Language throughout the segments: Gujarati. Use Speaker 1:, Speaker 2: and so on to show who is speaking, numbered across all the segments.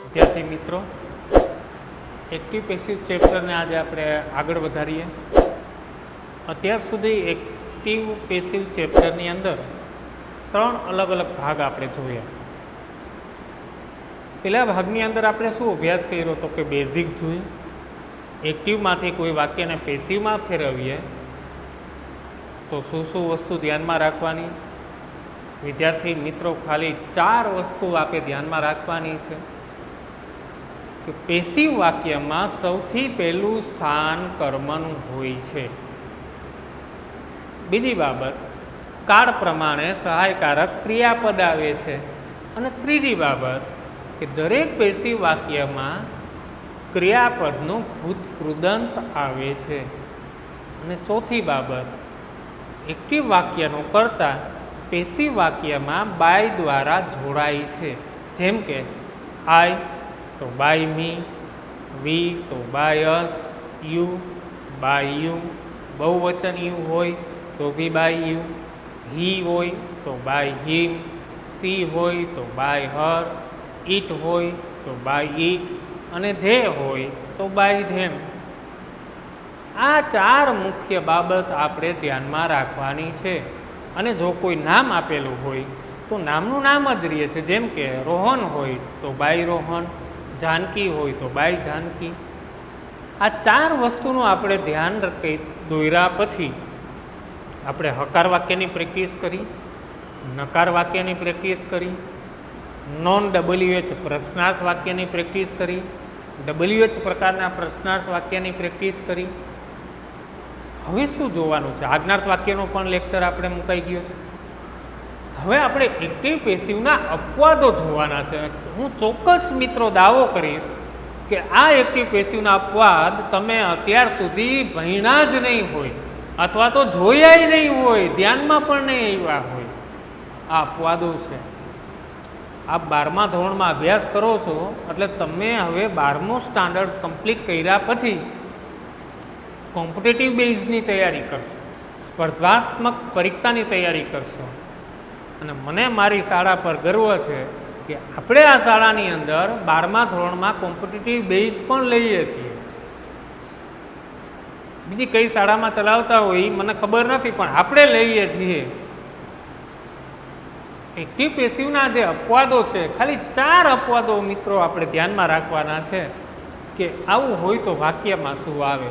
Speaker 1: વિદ્યાર્થી મિત્રો, એક્ટિવ પેસિવ ચેપ્ટરને આજે આપણે આગળ વધારીએ. અત્યાર સુધી એક્ટિવ પેસિવ ચેપ્ટરની અંદર 3 અલગ અલગ ભાગ આપણે જોયા. પહેલા ભાગની અંદર આપણે શું અભ્યાસ કર્યો તો કે બેઝિક જોયું. એક્ટિવમાંથી કોઈ વાક્યને પેસિવમાં ફેરવીએ તો શું શું વસ્તુ ધ્યાનમાં રાખવાની. વિદ્યાર્થી મિત્રો, ખાલી 4 વસ્તુ આપણે ધ્યાનમાં રાખવાની છે કે પેસિવ વાક્યમાં સૌથી પહેલું સ્થાન કર્મનું હોય છે. બીજી બાબત, કાળ પ્રમાણે સહાયકારક ક્રિયાપદ આવે છે. અને ત્રીજી બાબત કે દરેક પેસિવ વાક્યમાં ક્રિયાપદનું ભૂતકૃદંત આવે છે. અને ચોથી બાબત, એક્ટિવ વાક્યનો કર્તા પેસિવ વાક્યમાં બાય દ્વારા જોડાય છે. જેમ કે આઈ તો બાય મી, વી તો by us, you by you, બહુવચન યુ હોય તો બી બાય યુ, હી હોય તો બાય હિમ, સી હોય તો બાય હર, ઇટ હોય તો બાય ઇટ અને ધે હોય તો બાય ધેમ. આ 4 મુખ્ય બાબત આપણે ધ્યાનમાં રાખવાની છે. અને જો કોઈ નામ આપેલું હોય તો નામનું નામ જ રહે છે. જેમ કે રોહન હોય તો બાય રોહન, જાનકી હોય તો બાય જાનકી. આ 4 વસ્તુનું આપણે ધ્યાન દોર્યા પછી આપણે હકાર વાક્યની પ્રેક્ટિસ કરી, નકાર વાક્યની પ્રેક્ટિસ કરી, નોન WH પ્રશ્નાર્થ વાક્યની પ્રેક્ટિસ કરી, WH પ્રકારના પ્રશ્નાર્થ વાક્યની પ્રેક્ટિસ કરી. હવે શું જોવાનું છે? આજ્ઞાર્થ વાક્યનો પણ લેક્ચર આપણે મુકાઈ ગયો છે. હવે આપણે એક્ટિવ પેસિવના અપવાદો જોવાના છે. હું ચોક્કસ મિત્રો દાવો કરીશ કે આ એક્ટિવ પેસિવના અપવાદ તમે અત્યાર સુધી ભણ્યા જ નહીં હોય અથવા તો જોયા નહીં હોય, ધ્યાનમાં પણ નહીં આવ્યા હોય. આ અપવાદો છે. આપ 12મા ધોરણમાં અભ્યાસ કરો છો એટલે તમે હવે 12મું સ્ટાન્ડર્ડ કમ્પ્લીટ કર્યા પછી કોમ્પિટિટિવ બેઝની તૈયારી કરશો, સ્પર્ધાત્મક પરીક્ષાની તૈયારી કરશો. અને મને મારી શાળા પર ગર્વ છે કે આપણે આ શાળાની અંદર 12મા ધોરણમાં કોમ્પિટિટિવ બેઝ પણ લઈએ છીએ. બીજી કઈ શાળામાં ચલાવતા હોય મને ખબર નથી, પણ આપણે લઈએ છીએ. એક્ટિવ પેસિવના જે અપવાદો છે, ખાલી 4 અપવાદો મિત્રો આપણે ધ્યાનમાં રાખવાના છે કે આવું હોય તો વાક્યમાં શું આવે.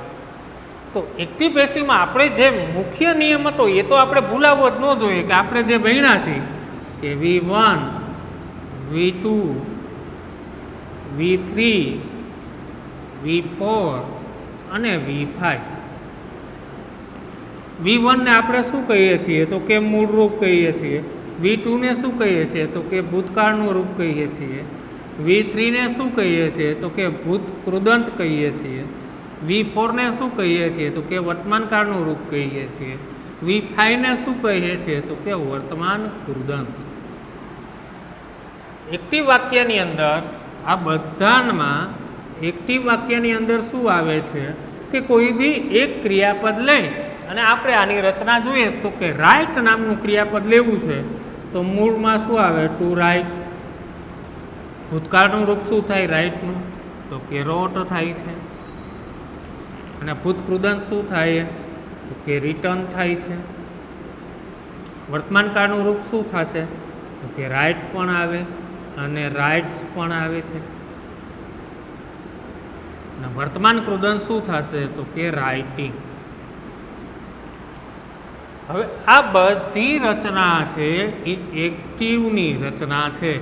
Speaker 1: તો એક્ટિવ પેસિવમાં આપણે જે મુખ્ય નિયમ હતો એ તો આપણે ભૂલાવવો જ ન જોઈએ કે આપણે જે ભણ્યા છીએ કે V1, V2, V3, V4 અને V5. V1 ને આપણે શું કહીએ છીએ તો કે મૂળ રૂપ કહીએ છીએ. V2 ને શું કહીએ છીએ તો કે ભૂતકાળનું રૂપ કહીએ છીએ. V3 ને શું કહીએ છીએ તો કે ભૂતકૃદંત કહીએ છીએ. V4 ને શું કહીએ છીએ તો કે વર્તમાનકાળનું રૂપ કહીએ છીએ. V5 ને શું કહીએ છીએ તો કે વર્તમાન કૃદંત. એક્ટિવ વાક્યની અંદર આ બધામાં એક્ટિવ વાક્યની અંદર શું આવે છે કે કોઈ બી એક ક્રિયાપદ લઈ અને આપણે આની રચના જોઈએ તો કે રાઇટ નામનું ક્રિયાપદ લેવું છે તો મૂળમાં શું આવે? Two right. ભૂતકાળનું રૂપ શું થાય રાઇટનું? તો કે રોટ થાય છે. અને ભૂતકૃદંત શું થાય તો કે રિટર્ન થાય છે. વર્તમાનકાળનું રૂપ શું થશે તો કે રાઇટ પણ આવે અને રાઇટ્સ પણ આવે છે. અને વર્તમાન કૃદંત શું થશે તો કે રાઇટિંગ. હવે આ બધી રચના છે એ એક્ટિવની રચના છે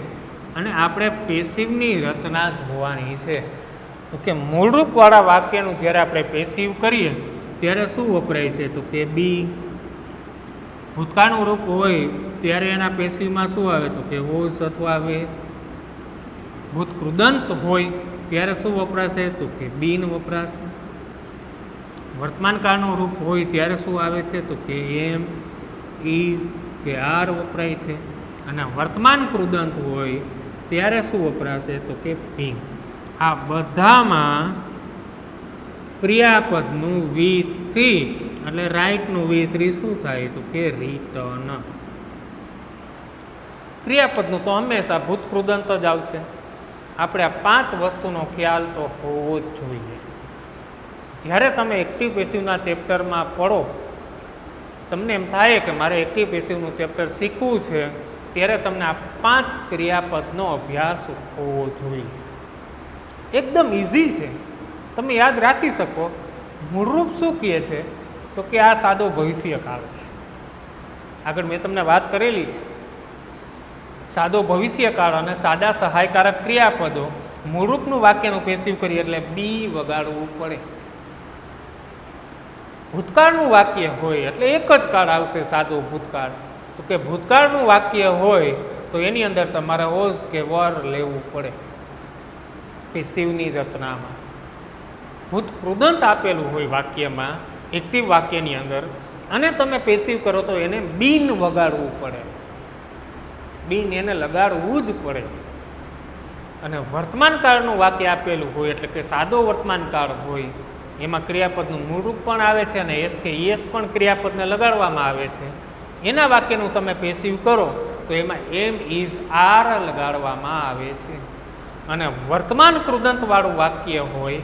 Speaker 1: અને આપણે પેસિવની રચના જોવાની છે. તો કે મૂળરૂપવાળા વાક્યનું જ્યારે આપણે પેસિવ કરીએ ત્યારે શું વપરાય છે તો કે બી. ભૂતકાળનું રૂપ હોય ત્યારે એના પેસિવમાં શું આવે તો કે વોઝ અથવા વે. ભૂતકૃદંત હોય ત્યારે શું વપરાશે તો કે બીન વપરાશે. વર્તમાનકાળનું રૂપ હોય ત્યારે શું આવે છે તો કે એમ, ઇઝ કે આર વપરાય છે. અને વર્તમાન કૃદંત હોય ત્યારે શું વપરાશે તો કે બિંગ. આ બધામાં ક્રિયાપદનું V3 એટલે રાઇટનું V3 શું થાય તો કે રિટર્ન. ક્રિયાપદનું તો હંમેશા ભૂતકૃદંત જ આવશે. આપણે આ 5 વસ્તુનો ખ્યાલ તો હોવો જ જોઈએ. જ્યારે તમે એક્ટિવ પેસિવના ચેપ્ટરમાં પડો, તમને એમ થાય કે મારે એક્ટિવ પેસિવનું ચેપ્ટર શીખવું છે, ત્યારે તમને આ 5 ક્રિયાપદનો અભ્યાસ હોવો જોઈએ. એકદમ ઇઝી છે, તમે યાદ રાખી શકો. મૂળરૂપ શું કહે છે? તો કે આ સાદો ભવિષ્યકાળ છે. આગળ મેં તમને વાત કરેલી છે. સાદો ભવિષ્યકાળ અને સાદા સહાયકારક ક્રિયાપદો મૂળરૂપનું વાક્યનું પેસિવ કરીએ એટલે બી વગાડવું પડે. ભૂતકાળનું વાક્ય હોય એટલે એક જ કાળ આવશે, સાદો ભૂતકાળ. તો કે ભૂતકાળનું વાક્ય હોય તો એની અંદર તમારે વોઝ કે વર લેવું પડે પેસિવની રચનામાં. ભૂતકૃદંત આપેલું હોય વાક્યમાં, એક્ટિવ વાક્યની અંદર, અને તમે પેસિવ કરો તો એને બીન વગાડવું પડે. બીન એને લગાડવું જ પડે. અને વર્તમાન કાળનું વાક્ય આપેલું હોય એટલે કે સાદો વર્તમાન કાળ હોય, એમાં ક્રિયાપદનું મૂળરૂપ પણ આવે છે અને એસ કે ઈએસ પણ ક્રિયાપદને લગાડવામાં આવે છે. એના વાક્યનું તમે પેસિવ કરો તો એમાં એમ ઇઝ આર લગાડવામાં આવે છે. અને વર્તમાન કૃદંતવાળું વાક્ય હોય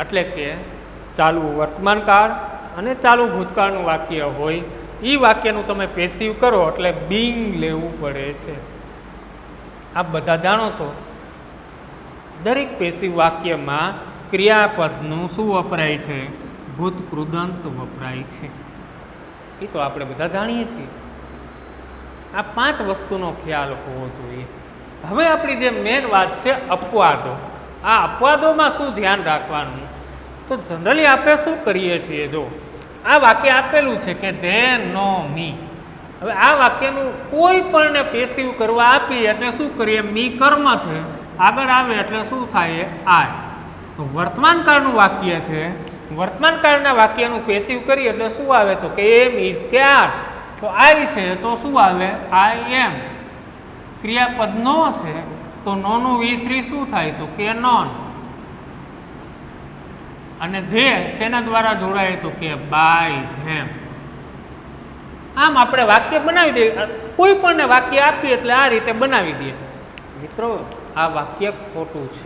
Speaker 1: એટલે કે ચાલુ વર્તમાન કાળ અને ચાલુ ભૂતકાળનું વાક્ય હોય, એ વાક્યનું તમે પેસિવ કરો એટલે બીંગ લેવું પડે છે. આપ બધા જાણો છો, દરેક પેસિવ વાક્યમાં ક્રિયાપદનું શું વપરાય છે? ભૂતકૃદંત વપરાય છે. એ તો આપણે બધા જાણીએ છીએ. આ 5 વસ્તુનો ખ્યાલ હોવો જોઈએ. હવે આપણી જે મેન વાત છે અપવાદો. આ અપવાદોમાં શું ધ્યાન રાખવાનું? તો જનરલી આપણે શું કરીએ છીએ, જો આ વાક્ય આપેલું છે કે ધે નો મી. હવે આ વાક્યનું કોઈ પણને પેસિવ કરવા આપીએ એટલે શું કરીએ? મી કર્મ છે, આગળ આવે એટલે શું થાય? આય. વર્તમાન કાળનું વાક્ય છે, વર્તમાન કાળના વાક્યનું પેસિવ કરીએ એટલે શું આવે? તો કે એમ ઇઝ કે આર. તો આઈ છે તો શું આવે? આઈ એમ. ક્રિયાપદ નો છે તો નોનું V3 શું થાય? તો કે નોન. અને ધે શેના દ્વારા જોડાય? તો કે બાય ધેમ. આમ આપણે વાક્ય બનાવી દઈએ, કોઈ પણને વાક્ય આપીએ એટલે આ રીતે બનાવી દઈએ. મિત્રો, આ વાક્ય ખોટું છે.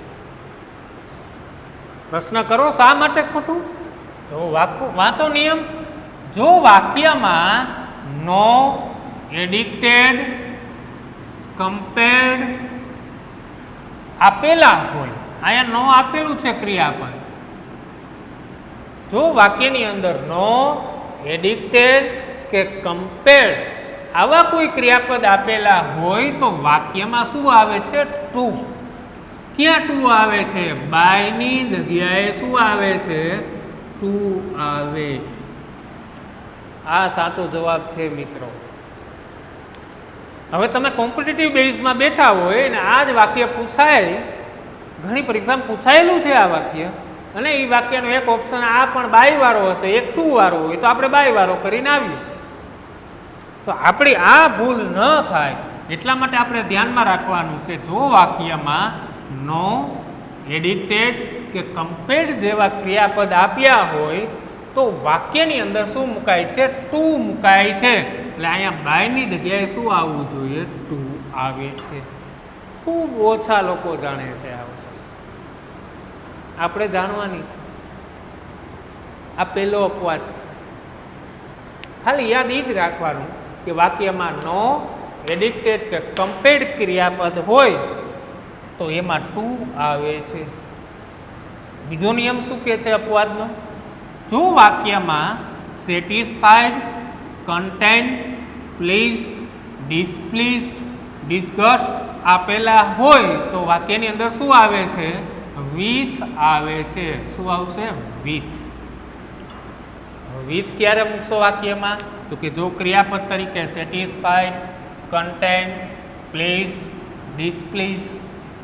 Speaker 1: પ્રશ્ન કરો શા માટે ખોટું? જો વાંચો નિયમ. જો વાક્યમાં નો, એડિક્ટેડ, કમ્પેર્ડ આપેલા હોય, અહીંયા નો આપેલું છે ક્રિયાપદ. જો વાક્યની અંદર નો, એડિક્ટેડ કે કમ્પેર્ડ આવા કોઈ ક્રિયાપદ આપેલા હોય તો વાક્યમાં શું આવે છે? ટુ. ક્યાં ટુ આવે છે? બાયની જગ્યાએ શું આવે છે? ટુ આવે. આ સાચો જવાબ છે મિત્રો. હવે તમે કોમ્પિટિટિવ બેઝમાં બેઠા હોય અને આ જ વાક્ય પૂછાય, ઘણી પરીક્ષામાં પૂછાયેલું છે આ વાક્ય, અને એ વાક્યનો એક ઓપ્શન આ પણ બાય વાળો હશે, એક ટુ વાળો હોય, તો આપણે બાય વાળો કરીને આવીએ. તો આપણી આ ભૂલ ન થાય એટલા માટે આપણે ધ્યાનમાં રાખવાનું કે જો વાક્યમાં નો, એડિક્ટેડ કે કમ્પેર્ડ જેવા ક્રિયાપદ આપ્યા હોય તો વાક્યની અંદર શું મુકાય છે? ટુ મુકાય છે. એટલે અહીંયા બાયની જગ્યાએ શું આવવું જોઈએ? ટુ આવે છે. ખૂબ ઓછા લોકો જાણે છે આ વસ્તુ. આપણે જાણવાની છે. આ પહેલો અપવાદ છે. ખાલી યાદ એ જ રાખવાનું કે વાક્યમાં નો, એડિક્ટેડ કે કમ્પેર્ડ ક્રિયાપદ હોય તો એમાં ટુ આવે છે. બીજો નિયમ શું કહે છે અપવાદનો? જો વાક્યમાં સેટિસ્ફાઈડ, કન્ટેન્ટ, પ્લીઝડ, ડિસપ્લીઝડ, ડિસ્ગસ્ટ આપેલા હોય તો વાક્યની અંદર શું આવે છે? વિથ આવે છે. શું આવશે? વિથ. વિથ ક્યારે મૂકશો વાક્યમાં? તો કે જો ક્રિયાપદ તરીકે સેટિસ્ફાઈડ, કન્ટેન્ટ, પ્લીઝ, ડિસપ્લીઝ,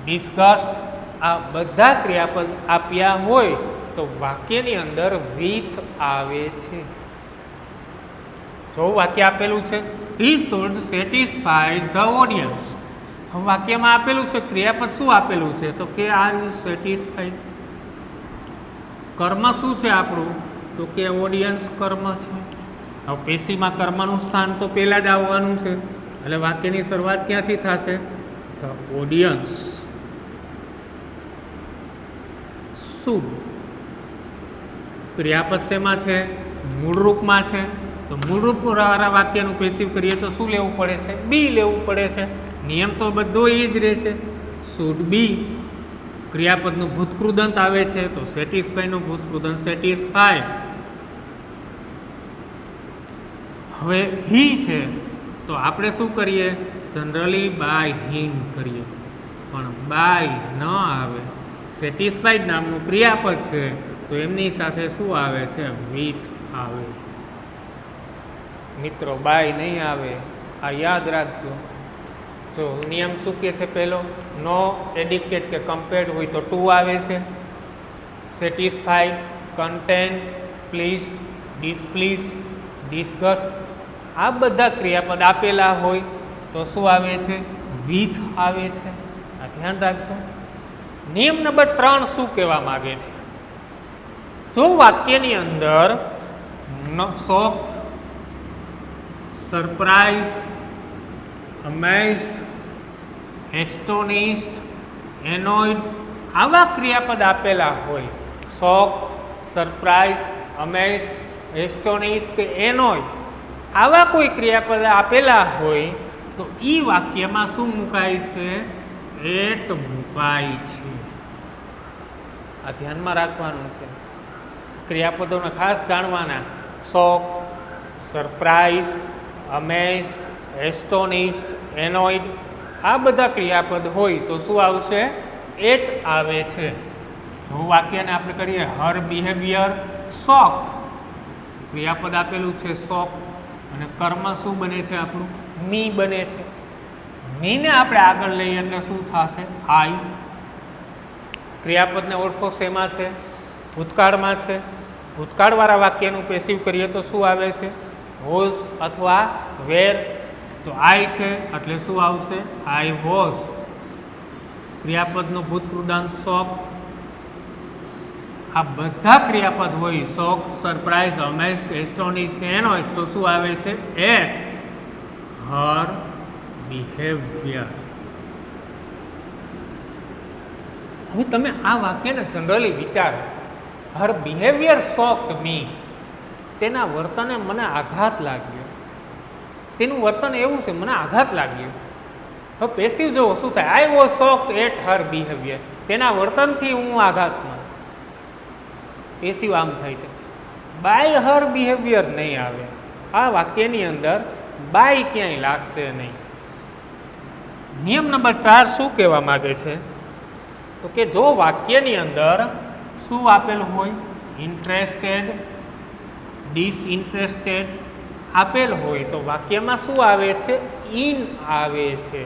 Speaker 1: ડિસ્ગસ્ટ આ બધા ક્રિયાપદ આપ્યા હોય તો વાક્યની અંદર વિથ આવે છે. જો વાક્ય આપેલું છે he should satisfy the audience. હવે વાક્યમાં આપેલું છે ક્રિયાપદ શું આપેલું છે? તો કે આર યુ સેટિસ્ફાઈડ. કર્મ શું છે આપણું? તો કે ઓડિયન્સ કર્મ છે. હવે પેશીમાં કર્મનું સ્થાન તો પહેલાં જ આવવાનું છે એટલે વાક્યની શરૂઆત ક્યાંથી થશે? The audience. શુડ. ક્રિયાપદ શેમાં છે? મૂળરૂપમાં છે. તો મૂળરૂપ વાળા વાક્યનું પેસિવ કરીએ તો શું લેવું પડે છે? બી લેવું પડે છે. નિયમ તો બધો એ જ રહે છે, શુડ બી. ક્રિયાપદનું ભૂતકૃદંત આવે છે તો સેટિસ્ફાઈનું ભૂતકૃદંત સેટિસ્ફાય. હવે હી છે તો આપણે શું કરીએ? જનરલી બાય હિમ કરીએ, પણ બાય ન આવે. સેટિસ્ફાઈડ નામનું ક્રિયાપદ છે તો એમની સાથે શું આવે છે? વિથ આવે. મિત્રો બાય નહીં આવે, આ યાદ રાખજો. જો નિયમ શું કહે છે? પહેલો, નો એડિક્ટેડ કે કમ્પેર્ડ હોય તો ટુ આવે છે. સેટિસ્ફાઈડ, કન્ટેન્ટ, પ્લીઝ, ડિસપ્લીઝ, ડિસ્ગસ્ટ, આ બધા ક્રિયાપદ આપેલા હોય તો શું આવે છે? વિથ આવે છે. આ ધ્યાન રાખજો. નિયમ નંબર 3 શું કહેવા માગે છે? જો વાક્યની અંદર શોક, સરપ્રાઇઝડ, અમેઝડ, એસ્ટોનિશ્ડ, એનોયડ આવા ક્રિયાપદ આપેલા હોય, શોક, સરપ્રાઇઝ, અમેઝડ, એસ્ટોનિશ્ડ કે એનોયડ આવા કોઈ ક્રિયાપદ આપેલા હોય તો એ વાક્યમાં શું મુકાય છે? એટ મુકાય છે. આ ધ્યાનમાં રાખવાનું છે. ક્રિયાપદોને ખાસ જાણવાના. શોક, સરપ્રાઇઝડ, અમેઝડ, એસ્ટોનિશ્ડ, એનોયડ આ બધા ક્રિયાપદ હોય તો શું આવશે? એટ આવે છે. જો વાક્યને આપણે કરીએ હર બિહેવિયર શોક્ડ, ક્રિયાપદ આપેલું છે શોક અને કર્મ શું બને છે? આપણું મી બને છે. મીને આપણે આગળ લઈએ એટલે શું થશે? આઈ. ક્રિયાપદને ઓળખો શેમાં છે? ભૂતકાળમાં છે. ભૂતકાળવાળા વાક્યનું પેસિવ કરીએ તો શું આવે છે? વોઝ અથવા વેર. તો આઈ છે એટલે શું આવશે? I was. ક્રિયાપદનું ભૂતકૃદંત શોક. આ બધા ક્રિયાપદ હોય શોક, સરપ્રાઇઝ, અમેઝડ, એસ્ટોનિશ્ડ, એનોયડ તો શું આવે છે? At her behaviour. હવે તમે આ વાક્યને જનરલી વિચારો. Her behaviour shocked me. તેના વર્તને મને આઘાત લાગ્યો. તેનું વર્તન એવું છે, મને આઘાત લાગ્યો. હવે પેસિવ જોવો શું થાય? I was shocked at her behaviour. તેના વર્તનથી હું આઘાતમાં. પેસિવ આમ થાય છે. બાય હર બિહેવિયર નહીં આવે. આ વાક્યની અંદર બાય ક્યાંય લાગશે નહીં. નિયમ નંબર 4 શું કહેવા માગે છે? તો કે જો વાક્યની અંદર શું આપેલું હોય? ઇન્ટરેસ્ટેડ, ડિસઇન્ટરેસ્ટેડ આપેલ હોય તો વાક્યમાં શું આવે છે? ઇન આવે છે.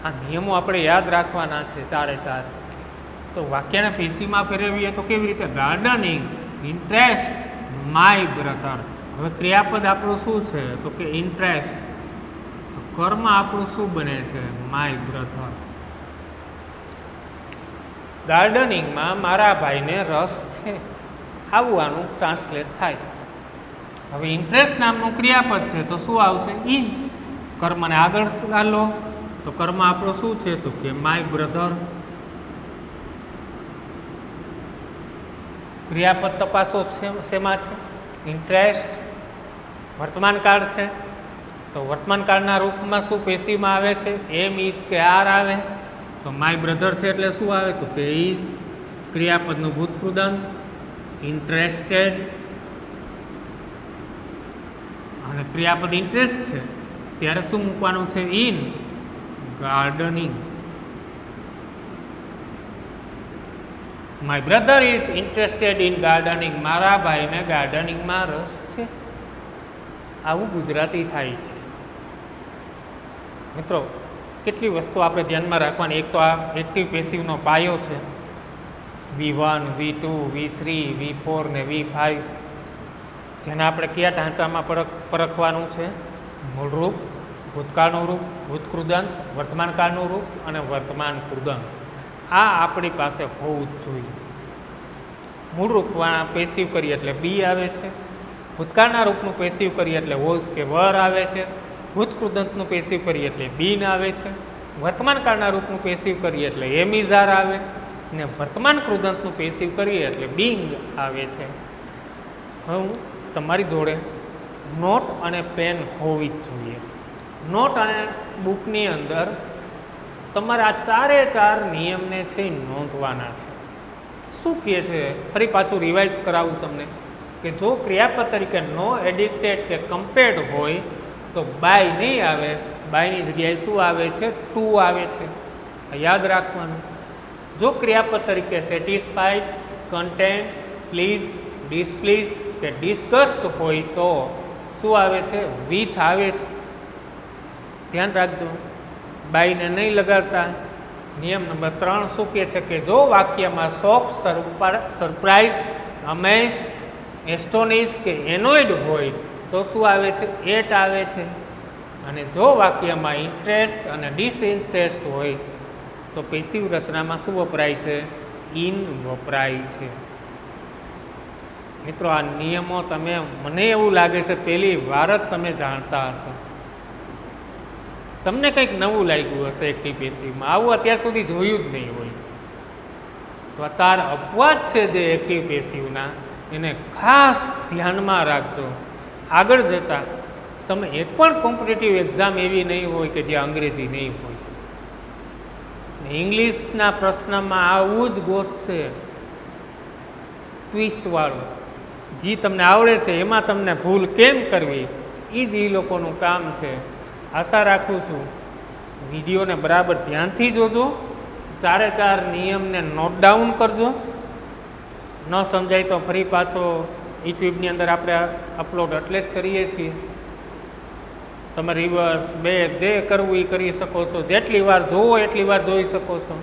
Speaker 1: આ નિયમો આપણે યાદ રાખવાના છે 4 તો વાક્યને પેશીમાં ફેરવીએ તો કેવી રીતે? Gardening, interest, my brother. હવે ક્રિયાપદ આપણું શું છે? તો કે ઇન્ટરેસ્ટ. તો કર્મ આપણું શું બને છે? My brother. ગાર્ડનિંગમાં મારા ભાઈને રસ છે, આવું આનું ટ્રાન્સલેટ થાય. હવે ઇન્ટરેસ્ટ નામનું ક્રિયાપદ છે તો શું આવશે? ઇન. કર્મને આગળ ચાલો તો કર્મ આપણો શું છે? તો કે માય બ્રધર. ક્રિયાપદ તપાસો શેમાં છે? ઇન્ટરેસ્ટ. વર્તમાનકાળ છે તો વર્તમાનકાળના રૂપમાં શું પેશીમાં આવે છે? એમ, ઇઝ કે આર આવે. તો માય બ્રધર છે એટલે શું આવે? તો કે ઇઝ. ક્રિયાપદનું ભૂતકૃદંત ઇન્ટરેસ્ટેડ અને ક્રિયાપદ ઇન્ટરેસ્ટ છે ત્યારે શું મૂકવાનું છે? In gardening. My brother is interested in gardening. મારા ભાઈને ગાર્ડનિંગમાં રસ છે. આવું ગુજરાતી થાય છે. મિત્રો કેટલી વસ્તુ આપણે ધ્યાનમાં રાખવાની. એક તો આ એક્ટિવ પેસિવનો પાયો છે. V1, V2, V3, V4 ને V5 જેને આપણે કયા ઢાંચામાં પરખવાનું છે? મૂળરૂપ, ભૂતકાળનું રૂપ, ભૂતકૃદંત, વર્તમાનકાળનું રૂપ અને વર્તમાન કૃદંત. આ આપણી પાસે હોવું જ જોઈએ. મૂળરૂપમાં પેસિવ કરીએ એટલે બી આવે છે. ભૂતકાળના રૂપનું પેસિવ કરીએ એટલે વોઝ કે વર આવે છે. ભૂતકૃદંતનું પેસિવ કરીએ એટલે બીન આવે છે. વર્તમાનકાળના રૂપનું પેસિવ કરીએ એટલે એમ ઇઝ આર આવે. ને વર્તમાન કૃદંતનું પેસિવ કરીએ એટલે બીંગ આવે છે. હવે તમારી જોડે નોટ અને પેન હોવી જ જોઈએ. નોટ અને બુકની અંદર તમારે આ ચારે ચાર નિયમને છે એ નોંધવાના છે. શું કહે છે ફરી પાછું રિવાઇઝ કરાવું તમને કે જો ક્રિયાપદ તરીકે નો એડિક્ટેડ કે કમ્પેર્ડ હોય તો બાય નહીં આવે, બાયની જગ્યાએ શું આવે છે? ટુ આવે છે. યાદ રાખવાનું. જો ક્રિયાપદ તરીકે સેટિસ્ફાઈડ, કન્ટેન્ટ, પ્લીઝ, ડિસપ્લીઝ કે ડિસ્કસ્ડ હોય તો શું આવે છે? વિથ આવે છે. ધ્યાન રાખજો, બાયને નહીં લગાડતા. નિયમ નંબર 3 શું કહે છે કે જો વાક્યમાં શોક, સરપ્રાઇઝ, અમેઝડ, એસ્ટોનિશ કે એનોઇડ હોય તો શું આવે છે? એટ આવે છે. અને જો વાક્યમાં ઇન્ટરેસ્ટ અને ડિસઇન્ટરેસ્ટ હોય તો પેસિવ રચનામાં શું વપરાય છે? ઇન વપરાય છે. મિત્રો, આ નિયમો તમે, મને એવું લાગે છે પહેલી વાર જ તમે જાણતા હશો. તમને કંઈક નવું લાગ્યું હશે એક્ટિવ પેસિવમાં, આવું અત્યાર સુધી જોયું જ નહીં હોય. તો આ 4 અપવાદ છે જે એક્ટિવ પેસિવના, એને ખાસ ધ્યાનમાં રાખજો. આગળ જતાં તમે એક પણ કોમ્પિટિટિવ એક્ઝામ એવી નહીં હોય કે જ્યાં અંગ્રેજી નહીં હોય. ઇંગ્લિશના પ્રશ્નમાં આવું જ ગોતશે ટ્વિસ્ટવાળું. જે તમને આવડે છે એમાં તમને ભૂલ કેમ કરવી એ જ એ લોકોનું કામ છે. આશા રાખું છું વિડીયોને બરાબર ધ્યાનથી જોજો, ચારે ચાર નિયમને નોટ ડાઉન કરજો. ન સમજાય તો ફરી પાછો યુટ્યુબની અંદર આપણે અપલોડ એટલે જ કરીએ છીએ. તમે રિવર્સ, બેક જે કરવું એ કરી શકો છો. જેટલી વાર જોવો એટલી વાર જોઈ શકો છો.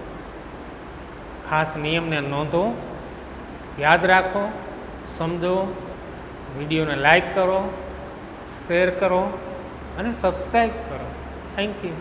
Speaker 1: ખાસ નિયમને નોંધો, યાદ રાખો, સમજો. વિડીયોને લાઈક કરો, શેર કરો અને સબસ્ક્રાઈબ કરો. Thank you.